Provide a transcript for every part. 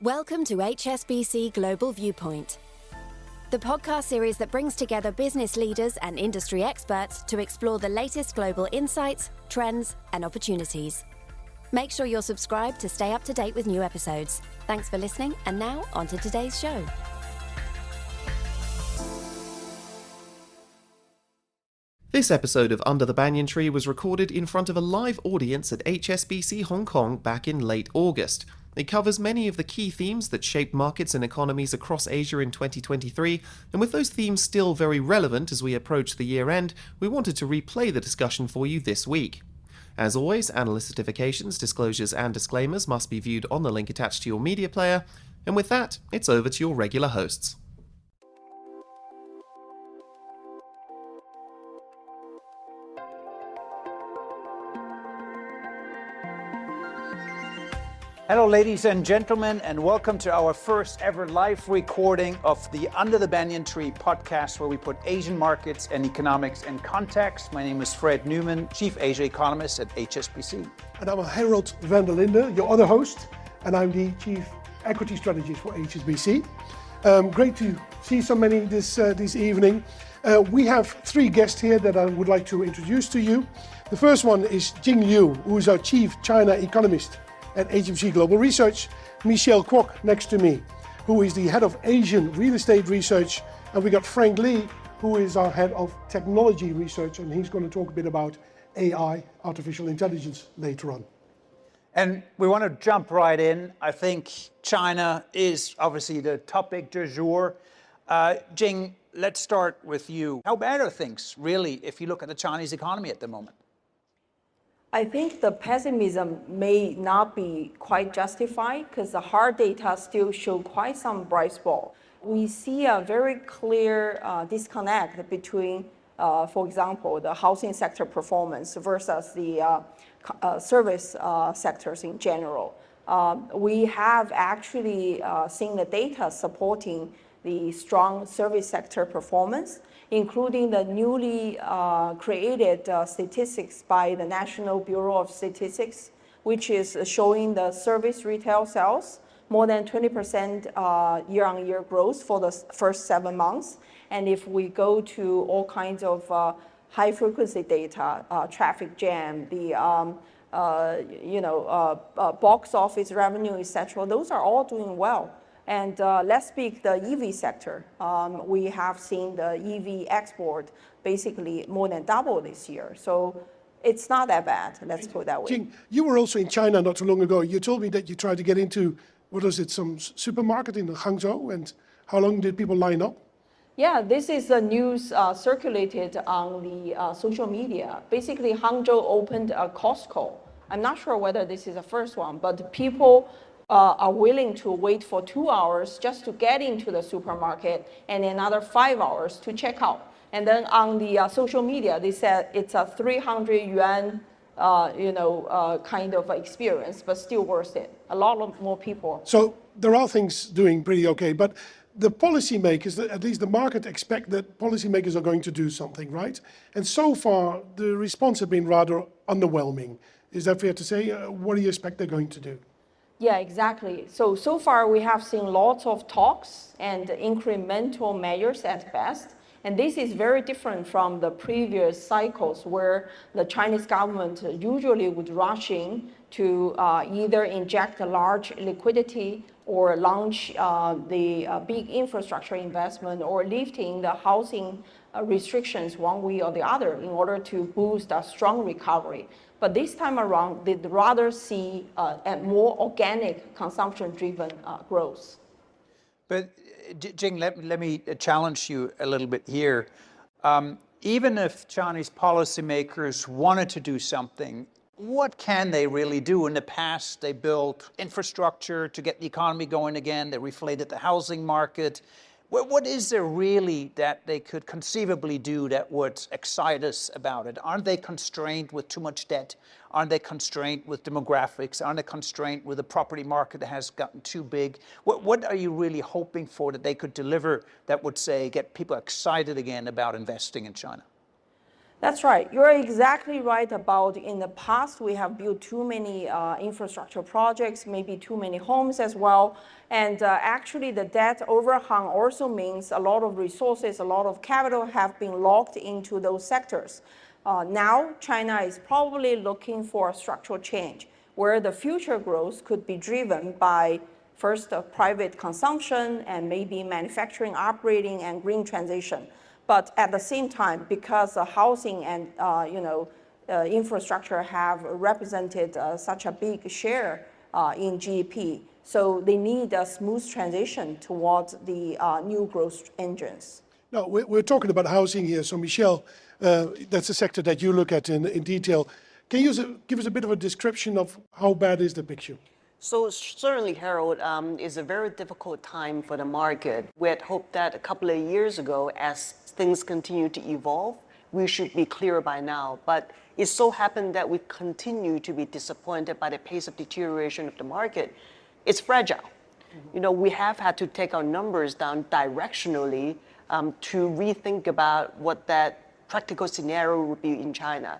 Welcome to HSBC Global Viewpoint, the podcast series that brings together business leaders and industry experts to explore the latest global insights, trends, and opportunities. Make sure you're subscribed to stay up to date with new episodes. Thanks for listening, and now on to today's show. This episode of Under the Banyan Tree was recorded in front of a live audience at HSBC Hong Kong back in late August. It covers many of the key themes that shaped markets and economies across Asia in 2023, and with those themes still very relevant as we approach the year end, we wanted to replay the discussion for you this week. As always, analyst certifications, disclosures and disclaimers must be viewed on the link attached to your media player, and with that, it's over to your regular hosts. Hello, ladies and gentlemen, and welcome to our first ever live recording of the Under the Banyan Tree podcast, where we put Asian markets and economics in context. My name is Fred Newman, Chief Asia Economist at HSBC. And I'm Harold van der Linde, your other host, and I'm the Chief Equity Strategist for HSBC. Great to see so many this evening. We have three guests here that I would like to introduce to you. The first one is Jing Liu, who is our Chief China Economist at HSBC Global Research. Michelle Kwok next to me, who is the Head of Asian Real Estate Research. And we got Frank Lee, who is our Head of Technology Research, and he's going to talk a bit about AI, artificial intelligence, later on. And we want to jump right in. I think China is obviously the topic du jour. Jing, let's start with you. How bad are things, really, if you look at the Chinese economy at the moment? I think the pessimism may not be quite justified because the hard data still show quite some bright spot. We see a very clear disconnect between, for example, the housing sector performance versus the service sectors in general. We have actually seen the data supporting the strong service sector performance, including the newly created statistics by the National Bureau of Statistics, which is showing the service retail sales more than 20% year-on-year growth for the first 7 months. And if we go to all kinds of high-frequency data, traffic jam, the box office revenue, etc., those are all doing well. And let's speak the EV sector. We have seen the EV export basically more than double this year. So it's not that bad, let's put it that way. Jing, you were also in China not too long ago. You told me that you tried to get into, some supermarket in Hangzhou, and how long did people line up? Yeah, this is the news circulated on the social media. Basically, Hangzhou opened a Costco. I'm not sure whether this is the first one, but people are willing to wait for 2 hours just to get into the supermarket and another 5 hours to check out. And then on the social media, they said it's a 300 yuan, kind of experience, but still worth it. A lot of more people. So there are things doing pretty okay, but the policymakers, at least the market, expect that policymakers are going to do something, right? And so far, the response has been rather underwhelming. Is that fair to say? What do you expect they're going to do? Yeah, exactly. So far we have seen lots of talks and incremental measures at best. And this is very different from the previous cycles where the Chinese government usually would rush in to either inject a large liquidity or launch the big infrastructure investment or lifting the housing restrictions one way or the other in order to boost a strong recovery. But this time around, they'd rather see a more organic consumption-driven growth. But Jing, let me challenge you a little bit here. Even if Chinese policymakers wanted to do something, what can they really do? In the past, they built infrastructure to get the economy going again. They reflated the housing market. What is there really that they could conceivably do that would excite us about it? Aren't they constrained with too much debt? Aren't they constrained with demographics? Aren't they constrained with a property market that has gotten too big? What are you really hoping for that they could deliver that would, say, get people excited again about investing in China? That's right. You're exactly right about in the past, we have built too many infrastructure projects, maybe too many homes as well. And actually, the debt overhang also means a lot of resources, a lot of capital have been locked into those sectors. Now, China is probably looking for a structural change where the future growth could be driven by first private consumption and maybe manufacturing, operating, and green transition. But at the same time, because housing and infrastructure have represented such a big share in GDP, so they need a smooth transition towards the new growth engines. Now, we're talking about housing here. So, Michelle, that's a sector that you look at in detail. Can you give us a bit of a description of how bad is the picture? So certainly, Harold, is a very difficult time for the market. We had hoped that a couple of years ago, as things continue to evolve, we should be clearer by now. But it so happened that we continue to be disappointed by the pace of deterioration of the market. It's fragile. We have had to take our numbers down directionally to rethink about what that practical scenario would be in China.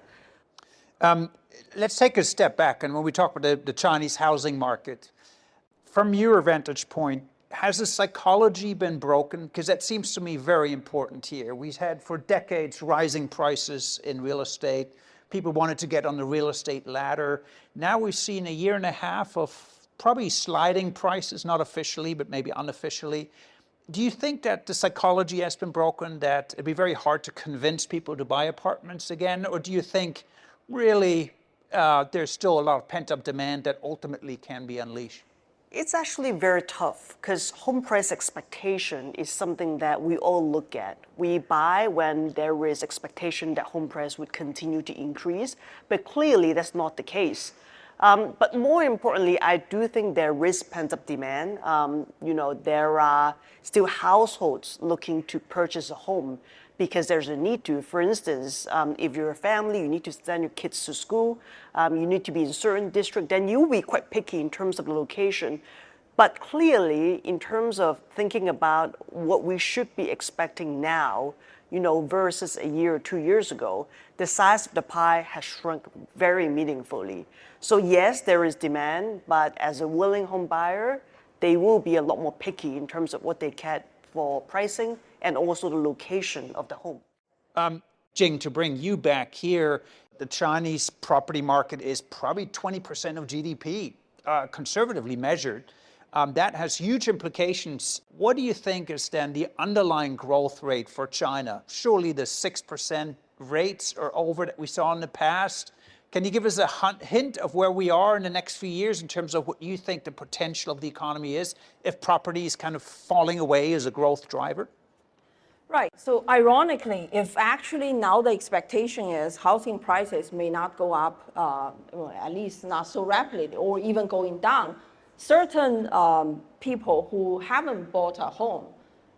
Let's take a step back, and when we talk about the Chinese housing market, from your vantage point, has the psychology been broken? Because that seems to me very important here. We've had for decades rising prices in real estate. People wanted to get on the real estate ladder. Now we've seen a year and a half of probably sliding prices, not officially, but maybe unofficially. Do you think that the psychology has been broken, that it'd be very hard to convince people to buy apartments again? Or do you think really there's still a lot of pent-up demand that ultimately can be unleashed? It's actually very tough because home price expectation is something that we all look at. We buy when there is expectation that home price would continue to increase, but clearly that's not the case. But more importantly, I do think there is pent-up demand. There are still households looking to purchase a home because there's a need to. For instance, if you're a family, you need to send your kids to school, you need to be in a certain district, then you'll be quite picky in terms of the location. But clearly, in terms of thinking about what we should be expecting now, versus a year or 2 years ago, the size of the pie has shrunk very meaningfully. So yes, there is demand, but as a willing home buyer, they will be a lot more picky in terms of what they get for pricing and also the location of the home. Jing, to bring you back here, the Chinese property market is probably 20% of GDP, conservatively measured. That has huge implications. What do you think is then the underlying growth rate for China? Surely the 6% rates are over that we saw in the past. Can you give us a hint of where we are in the next few years in terms of what you think the potential of the economy is if property is kind of falling away as a growth driver? Right. So ironically, if actually now the expectation is housing prices may not go up, at least not so rapidly, or even going down, certain people who haven't bought a home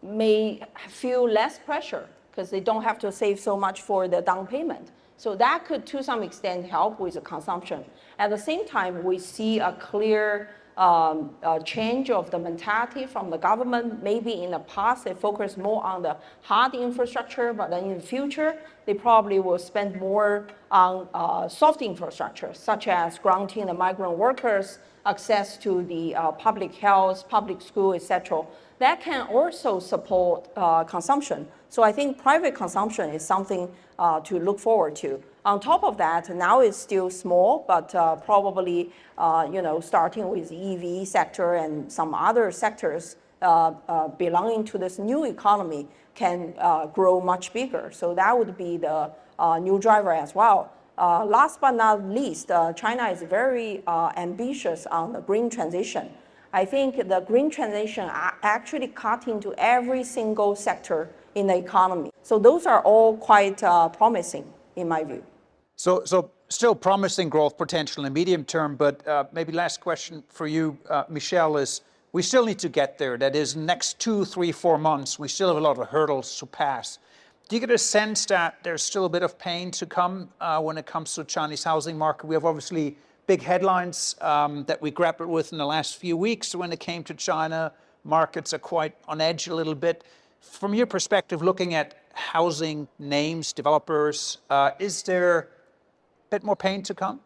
may feel less pressure because they don't have to save so much for the down payment. So that could, to some extent, help with the consumption. At the same time, we see a clear change of the mentality from the government. Maybe in the past, they focused more on the hard infrastructure, but then in the future, they probably will spend more on soft infrastructure, such as granting the migrant workers access to the public health, public school, etc. That can also support consumption. So I think private consumption is something to look forward to. On top of that, now it's still small, but probably starting with the EV sector and some other sectors belonging to this new economy can grow much bigger. So that would be the new driver as well. Last but not least, China is very ambitious on the green transition. I think the green transition actually cut into every single sector in the economy. So those are all quite promising in my view. So still promising growth potential in the medium term, but maybe last question for you, Michelle, is we still need to get there. That is, next 2, 3, 4 months, we still have a lot of hurdles to pass. Do you get a sense that there's still a bit of pain to come when it comes to the Chinese housing market? We have obviously big headlines that we grappled with in the last few weeks when it came to China. Markets are quite on edge a little bit. From your perspective, looking at housing names, developers, is there a bit more pain to come?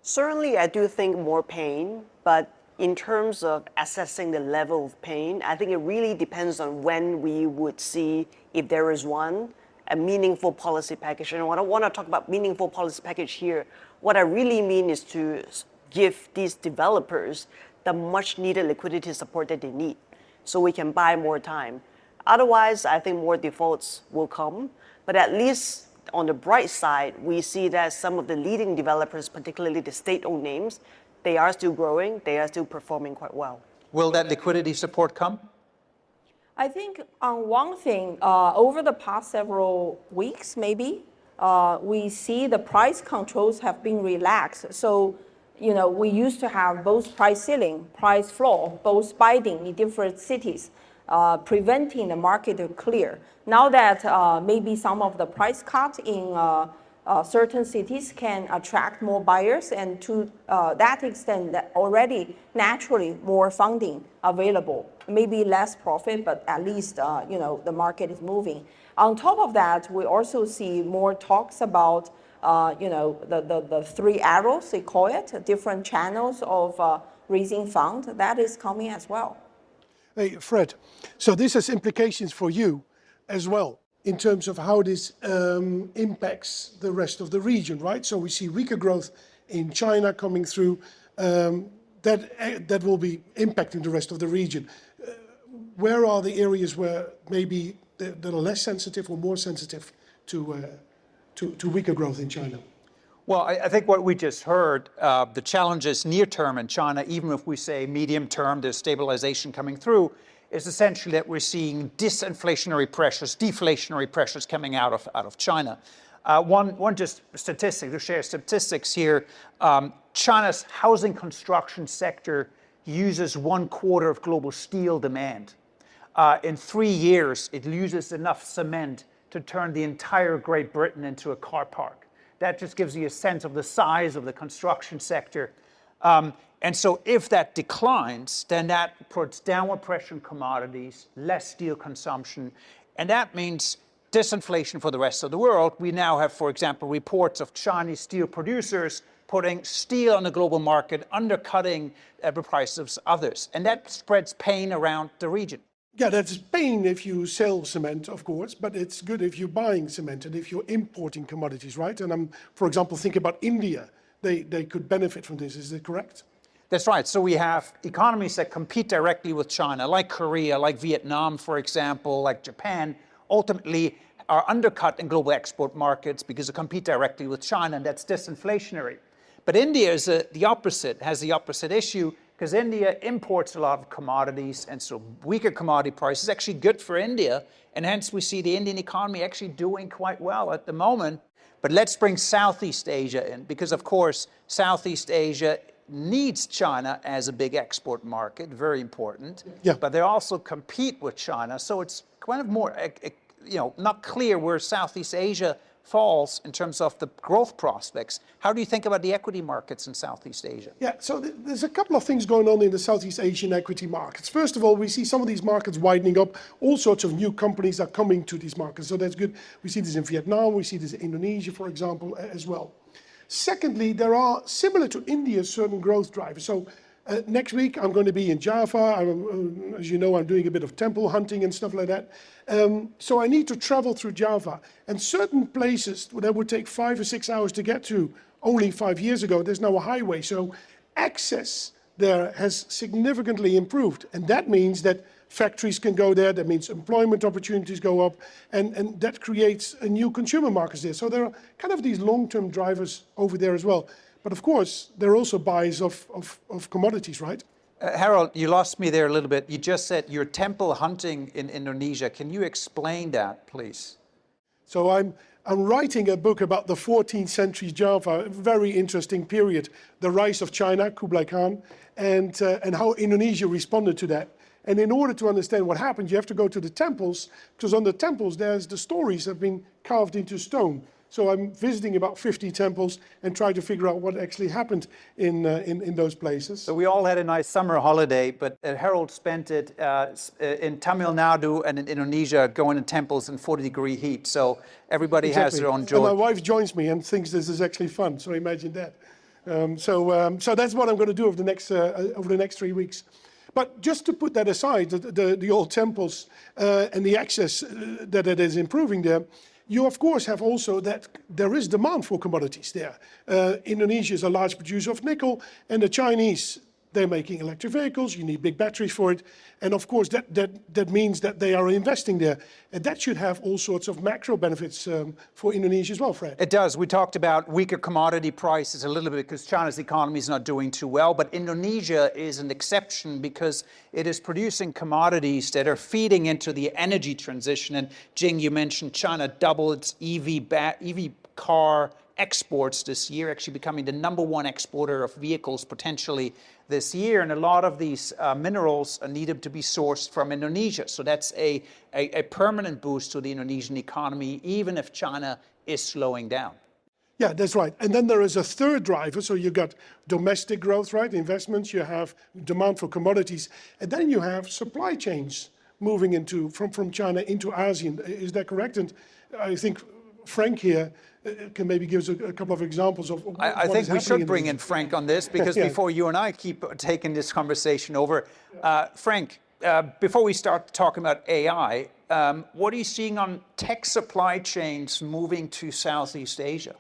Certainly, I do think more pain, but in terms of assessing the level of pain, I think it really depends on when we would see, if there is one, a meaningful policy package. And I don't want to talk about meaningful policy package here. What I really mean is to give these developers the much needed liquidity support that they need so we can buy more time. Otherwise, I think more defaults will come, but at least on the bright side, we see that some of the leading developers, particularly the state-owned names, they are still growing, they are still performing quite well. Will that liquidity support come? I think on one thing, over the past several weeks, maybe, we see the price controls have been relaxed. So, we used to have both price ceiling, price floor, both binding in different cities, preventing the market to clear. Now that maybe some of the price cuts in certain cities can attract more buyers, and to that extent, that already naturally more funding available. Maybe less profit, but at least the market is moving. On top of that, we also see more talks about the three arrows, they call it, different channels of raising funds. That is coming as well. Hey, Fred, so this has implications for you as well in terms of how this impacts the rest of the region, right? So we see weaker growth in China coming through, that will be impacting the rest of the region. Where are the areas where maybe that are less sensitive or more sensitive to weaker growth in China? Well, I think what we just heard, the challenges near term in China, even if we say medium term, there's stabilization coming through, is essentially that we're seeing disinflationary pressures, deflationary pressures coming out of China. One just statistic, to share statistics here, China's housing construction sector uses 1/4 of global steel demand. In 3 years, it uses enough cement to turn the entire Great Britain into a car park. That just gives you a sense of the size of the construction sector. And so if that declines, then that puts downward pressure on commodities, less steel consumption, and that means disinflation for the rest of the world. We now have, for example, reports of Chinese steel producers putting steel on the global market, undercutting the prices of others, and that spreads pain around the region. Yeah, that's pain if you sell cement, of course, but it's good if you're buying cement and if you're importing commodities, right? And I'm, for example, thinking about India. They could benefit from this, is that correct? That's right. So we have economies that compete directly with China, like Korea, like Vietnam, for example, like Japan, ultimately are undercut in global export markets because they compete directly with China, and that's disinflationary. But India is the opposite, has the opposite issue, because India imports a lot of commodities, and so weaker commodity prices is actually good for India, and hence we see the Indian economy actually doing quite well at the moment. But let's bring Southeast Asia in, because of course Southeast Asia needs China as a big export market, very important. Yeah. But they also compete with China, so it's kind of more, not clear where Southeast Asia falls in terms of the growth prospects. How do you think about the equity markets in Southeast Asia? Yeah, so there's a couple of things going on in the Southeast Asian equity markets. First of all, we see some of these markets widening up. All sorts of new companies are coming to these markets, so that's good. We see this in Vietnam, we see this in Indonesia, for example, as well. Secondly, there are, similar to India, certain growth drivers. So next week, I'm going to be in Java. As you know, I'm doing a bit of temple hunting and stuff like that. So I need to travel through Java. And certain places that would take 5 or 6 hours to get to, only 5 years ago, there's now a highway. So access there has significantly improved. And that means that factories can go there, that means employment opportunities go up, and that creates a new consumer markets there. So there are kind of these long-term drivers over there as well. But of course, there are also buys of commodities, right? Harold, you lost me there a little bit. You just said you're temple hunting in Indonesia. Can you explain that, please? So I'm writing a book about the 14th century Java, a very interesting period, the rise of China, Kublai Khan, and how Indonesia responded to that. And in order to understand what happened, you have to go to the temples, because on the temples, the stories have been carved into stone. So I'm visiting about 50 temples and try to figure out what actually happened in those places. So we all had a nice summer holiday, but Harold spent it in Tamil Nadu and in Indonesia going to temples in 40-degree heat. So everybody has their own joy. And my wife joins me and thinks this is actually fun. So imagine that. So that's what I'm going to do over the next 3 weeks. But just to put that aside, the old temples and the access that it is improving there, you of course have also that there is demand for commodities there. Indonesia is a large producer of nickel, and the Chinese, they're making electric vehicles. You need big batteries for it, and of course that means that they are investing there, and that should have all sorts of macro benefits for Indonesia as well, Fred. It does. We talked about weaker commodity prices a little bit because China's economy is not doing too well, but Indonesia is an exception because it is producing commodities that are feeding into the energy transition. And Jing, you mentioned China doubled its EV car exports this year, actually becoming the #1 exporter of vehicles potentially this year. And a lot of these minerals are needed to be sourced from Indonesia. So that's a permanent boost to the Indonesian economy, even if China is slowing down. Yeah, that's right. And then there is a third driver. So you got domestic growth, right? Investments, you have demand for commodities, and then you have supply chains moving from China into ASEAN. Is that correct? And I think Frank here can maybe give us a couple of examples of what I think we should bring in this. Frank on this because before you and I keep taking this conversation over. Frank, before we start talking about AI, what are you seeing on tech supply chains moving to Southeast Asia?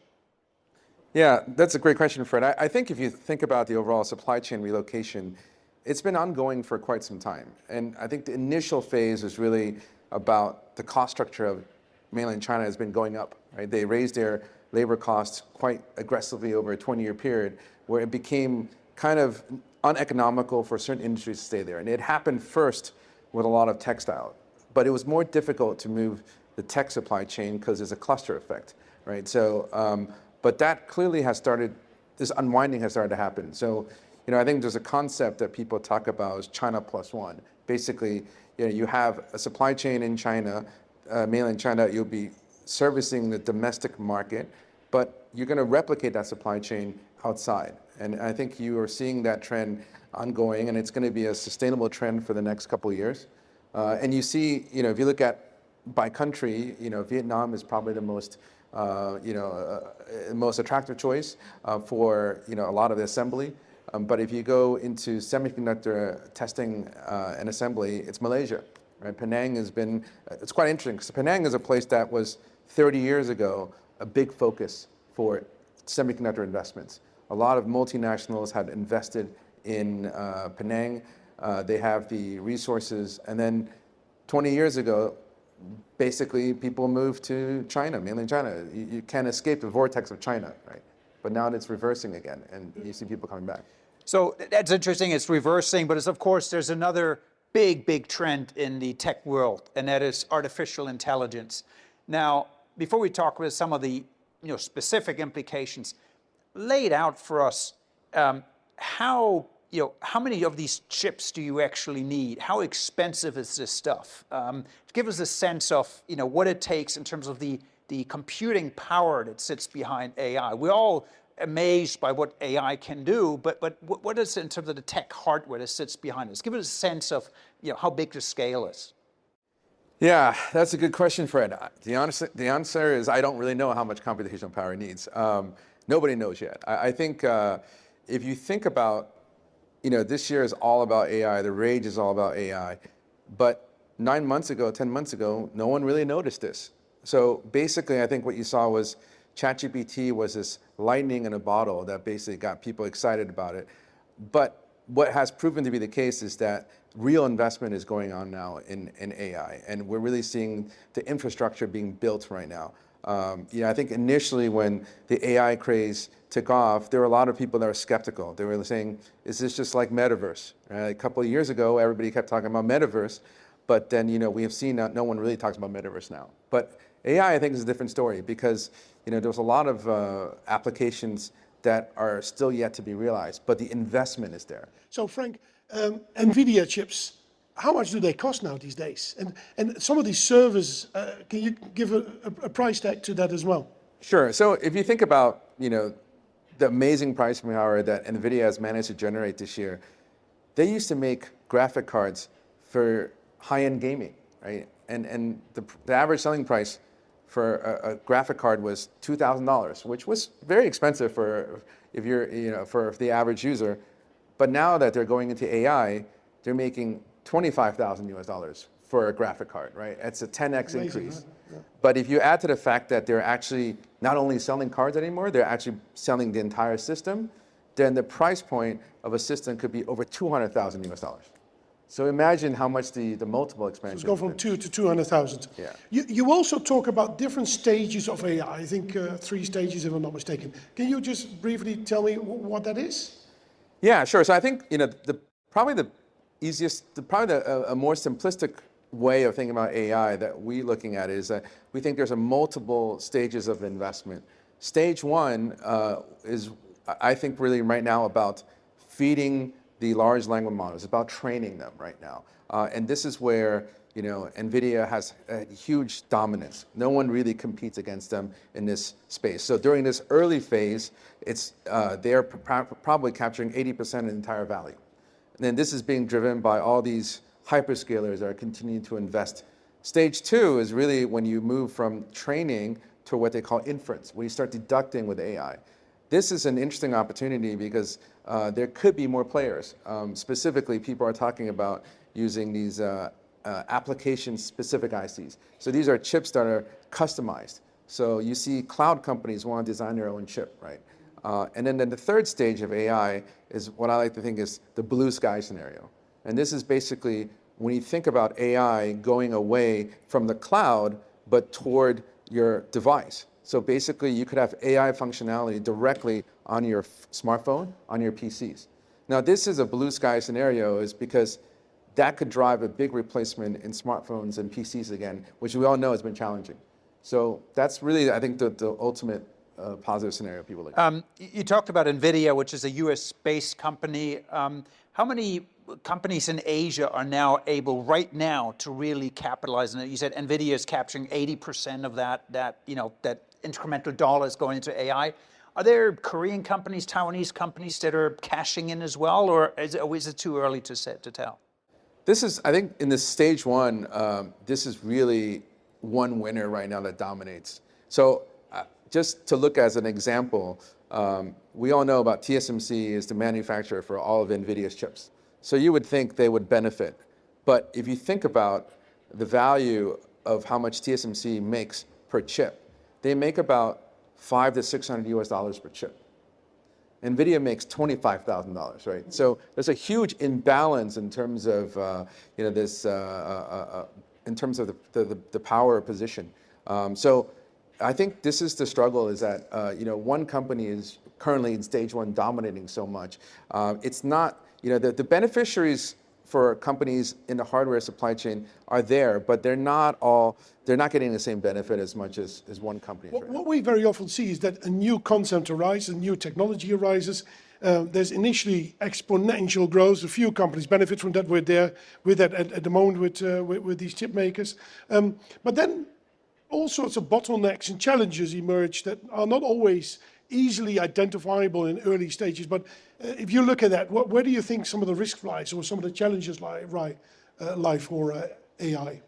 Yeah, that's a great question, Fred. I think if you think about the overall supply chain relocation, it's been ongoing for quite some time. And I think the initial phase is really about the cost structure of mainland China has been going up, right? They raised their labor costs quite aggressively over a 20-year period where it became kind of uneconomical for certain industries to stay there. And it happened first with a lot of textile, but it was more difficult to move the tech supply chain because there's a cluster effect, right? So, but that clearly has started, this unwinding has started to happen. So, I think there's a concept that people talk about as China plus one. Basically, you have a supply chain in China, mainland China, you'll be servicing the domestic market, but you're going to replicate that supply chain outside. And I think you are seeing that trend ongoing, and it's going to be a sustainable trend for the next couple of years. And you see, if you look at by country, Vietnam is probably the most, most attractive choice for, a lot of the assembly. But if you go into semiconductor testing and assembly, it's Malaysia. Right? Penang has been, it's quite interesting because Penang is a place that was 30 years ago a big focus for semiconductor investments. A lot of multinationals had invested in Penang. They have the resources. And then 20 years ago, basically people moved to China, mainland China. You can't escape the vortex of China, right? But now it's reversing again, and you see people coming back. So that's interesting. It's reversing, but of course, there's another big trend in the tech world, and that is artificial intelligence. Now, before we talk about some of the specific implications, lay it out for us. How many of these chips do you actually need? How expensive is this stuff? Give us a sense of what it takes in terms of the computing power that sits behind AI. We're all amazed by what AI can do, but what is it in terms of the tech hardware that sits behind this? Give us a sense of how big the scale is. Yeah, that's a good question, Fred. The answer is I don't really know how much computational power it needs. Nobody knows yet. I think if you think about, this year is all about AI, the rage is all about AI, but 9 months ago, 10 months ago, no one really noticed this. So basically, I think what you saw was ChatGPT was this lightning in a bottle that basically got people excited about it. But what has proven to be the case is that real investment is going on now in AI, and we're really seeing the infrastructure being built right now. I think initially when the AI craze took off, there were a lot of people that were skeptical. They were saying, is this just like metaverse? A couple of years ago, everybody kept talking about metaverse, but then we have seen that no one really talks about metaverse now. But AI, I think, is a different story because there's a lot of applications that are still yet to be realized, but the investment is there. So Frank, NVIDIA chips, how much do they cost now these days? And some of these servers, can you give a price tag to that as well? Sure. So if you think about, the amazing pricing power that NVIDIA has managed to generate this year, they used to make graphic cards for high-end gaming, right? And the average selling price for a graphic card was $2,000, which was very expensive for for the average user. But now that they're going into AI, they're making $25,000 for a graphic card, right? It's a 10x increase. Right? Yeah. But if you add to the fact that they're actually not only selling cards anymore, they're actually selling the entire system, then the price point of a system could be over $200,000. So imagine how much the multiple expansion. It's gone from 2 to 200,000. Yeah. You also talk about different stages of AI. I think 3 stages, if I'm not mistaken. Can you just briefly tell me what that is? Yeah, sure. So I think probably the a more simplistic way of thinking about AI that we're looking at is that we think there's a multiple stages of investment. Stage 1 is, I think, really right now about feeding the large language models, about training them right now. And this is where NVIDIA has a huge dominance. No one really competes against them in this space. So during this early phase, they're probably capturing 80% of the entire value. And then this is being driven by all these hyperscalers that are continuing to invest. Stage 2 is really when you move from training to what they call inference, when you start deducting with AI. This is an interesting opportunity because there could be more players. Specifically, people are talking about using these application-specific ICs. So these are chips that are customized. So you see cloud companies want to design their own chip, right? And then the third stage of AI is what I like to think is the blue sky scenario. And this is basically when you think about AI going away from the cloud, but toward your device. So basically, you could have AI functionality directly on your smartphone, on your PCs. Now, this is a blue sky scenario is because that could drive a big replacement in smartphones and PCs again, which we all know has been challenging. So that's really, I think, the ultimate positive scenario people look at. You talked about NVIDIA, which is a US-based company. How many companies in Asia are now able right now to really capitalize on it? You said NVIDIA is capturing 80% of that incremental dollars going into AI. Are there Korean companies, Taiwanese companies that are cashing in as well, or is it too early to tell? This is, I think, in this stage 1, this is really one winner right now that dominates. So just to look as an example, we all know about TSMC is the manufacturer for all of NVIDIA's chips. So you would think they would benefit. But if you think about the value of how much TSMC makes per chip, they make about $500 to $600 per chip. NVIDIA makes $25,000, right? So there's a huge imbalance in terms of in terms of the power position. So I think this is the struggle: is that one company is currently in stage 1 dominating so much. It's not the beneficiaries for companies in the hardware supply chain are there, but they're not getting the same benefit as much as one company. What we very often see is that a new concept arises, a new technology arises. There's initially exponential growth. A few companies benefit from that. We're there with that at the moment with these chip makers. But then all sorts of bottlenecks and challenges emerge that are not always easily identifiable in early stages. But if you look at that, where do you think some of the risk lies or some of the challenges lie for AI?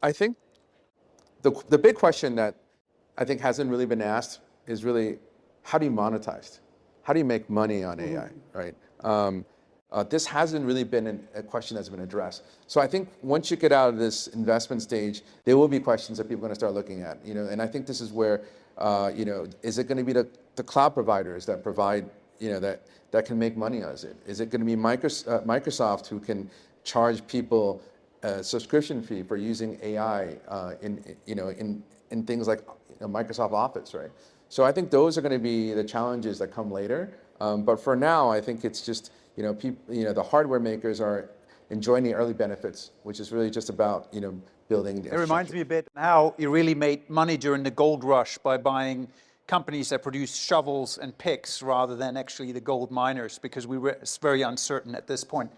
I think the big question that I think hasn't really been asked is really, how do you monetize? How do you make money on AI, right? This hasn't really been a question that's been addressed. So I think once you get out of this investment stage, there will be questions that people are going to start looking at. And I think this is where, is it going to be the cloud providers that provide, that can make money on it? Is it going to be Microsoft who can charge people a subscription fee for using AI in things like Microsoft Office, right? So I think those are going to be the challenges that come later. But for now, I think it's just the hardware makers are enjoying the early benefits, which is really just about building. It reminds me a bit how you really made money during the gold rush by buying companies that produce shovels and picks rather than actually the gold miners, because it's very uncertain at this point.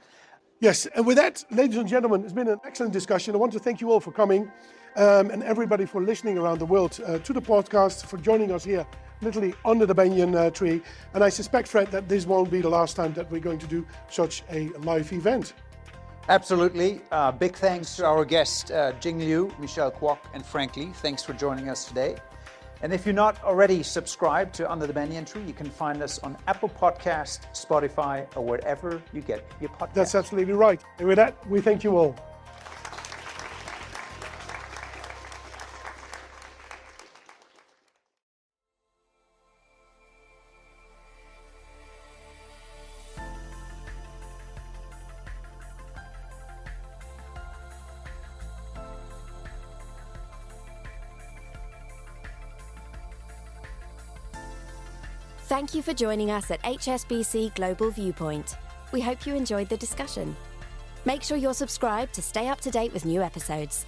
Yes, and with that, ladies and gentlemen, it's been an excellent discussion. I want to thank you all for coming and everybody for listening around the world to the podcast, for joining us here, literally under the banyan tree. And I suspect, Fred, that this won't be the last time that we're going to do such a live event. Absolutely. Big thanks to our guests, Jing Liu, Michelle Kwok, and Frank Lee. Thanks for joining us today. And if you're not already subscribed to Under the Banyan Tree, you can find us on Apple Podcast, Spotify, or wherever you get your podcasts. That's absolutely right. And with that, we thank you all. Thank you for joining us at HSBC Global Viewpoint. We hope you enjoyed the discussion. Make sure you're subscribed to stay up to date with new episodes.